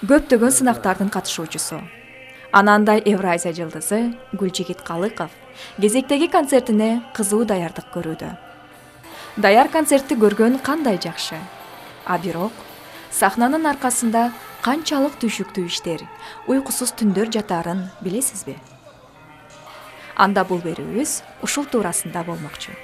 көптөгөн сынактардын катышуучусу. Анандай Евразия жылдызы Гүлжигит Калыков кезектеги концертине кызуу даярдык көрүүдө. Даяр концертти көргөн кандай жакшы. А бирок сахнанын аркасында канчалык түшүктүү иштер, уйкусуз түндөр жатаарын билесизби? Анда бул берүүбүз ушул туурасында болмокчу.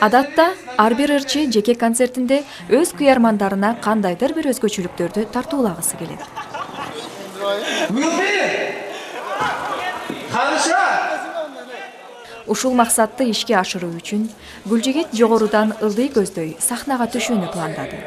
Адатта ар бир ырчы жеке концертинде өз куярмандарына кандайдыр бир өзгөчөлүктөрдү тартуулагысы келет. Ушул максатты ишке ашыруу үчүн Гүлжигит жогорудан ылдый көздөй сахнага түшүүнү пландады.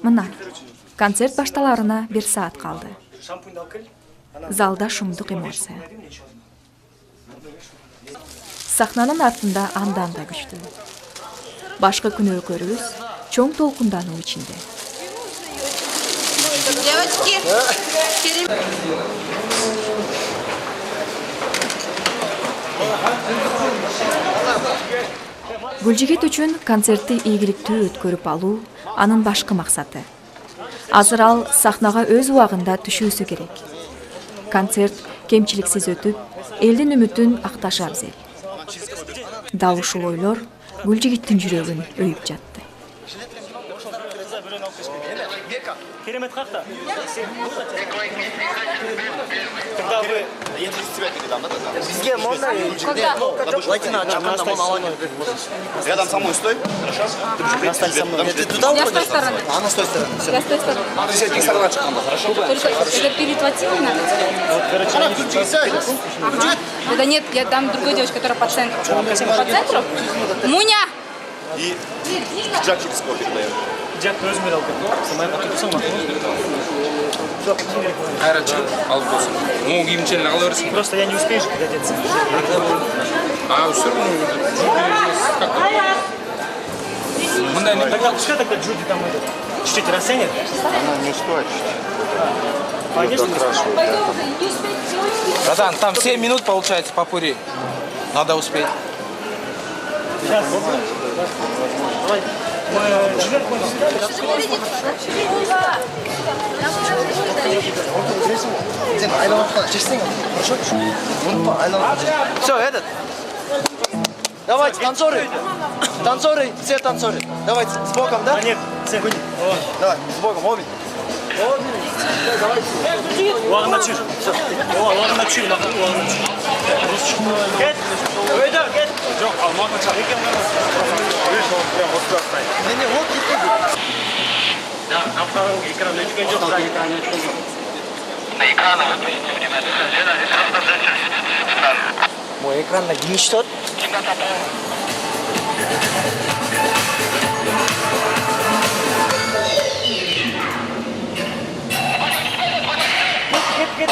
Мына концерт башталарына 1 саат калды. Залда шумдук эмоция. Сахнанын артында андан да күчтүү. Башкы күнөөкөрүбүз чоң толкундануу ичинде. Гүлжигит үчүн концертти ийгиликтүү өткөрүп алуу анын башкы максаты. Азыр ал сахнага өз убагында түшүүсү керек. Концерт кемчиликсиз өтүп, элдин үмүтүн акташы абзел. Дал ушул ойлор Гүлжигиттин жүрөгүн өйүп жатты. Керемет как-то. Когда вы везде можно? Латина, рядом со мной стой. Хорошо? Остались со мной. Ты туда уходишь? Я с той стороны. Она с той стороны. Я с той стороны. Ты с этих сторон, хорошо? Только это перед Латиной надо сделать. Да нет, я дам другой девочке, которая по центру. По центру? Муня! И Джак Чикского передаем. Джак өзүмө алып кетти. Самай потупсаң Айрачы алып болсын. Оң кийимчен ала берсин. Просто я не успею одеться. А, все равно. Мындай не тогда пускай тогда Джуди там это чуть-чуть растянет. Она не успевает Конечно. Братан, там 7 минут получается по пури. Надо успеть. Сейчас. Давай. Все, этот. Давайте, танцоры. Танцоры, все танцоры. Давайте, с боком, да? Нет, все. Давай, с боком, обе. Уағын açır. Уағын açır. Get. Öyle get. Жоқ, алматы çak. Видишь, он прям вот туда стоит. Не, вот кетті. Да, на втором экране не идет. На экранах обратите внимание. Мой экран на не чтет. Get.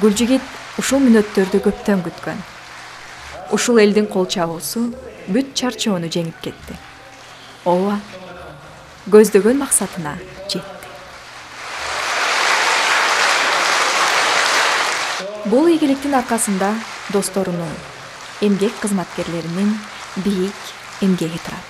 Гүлжигит ушул мүнөттөрдү көптөн күткөн. Ушул элдин кол чабуусу бүт чарчоону жеңип кетти. Ооба, көздөгөн максатына жетти. Бул ийгиликтин аркасында досторунун, эмгек кызматкерлеринин бийик эмгеги турат.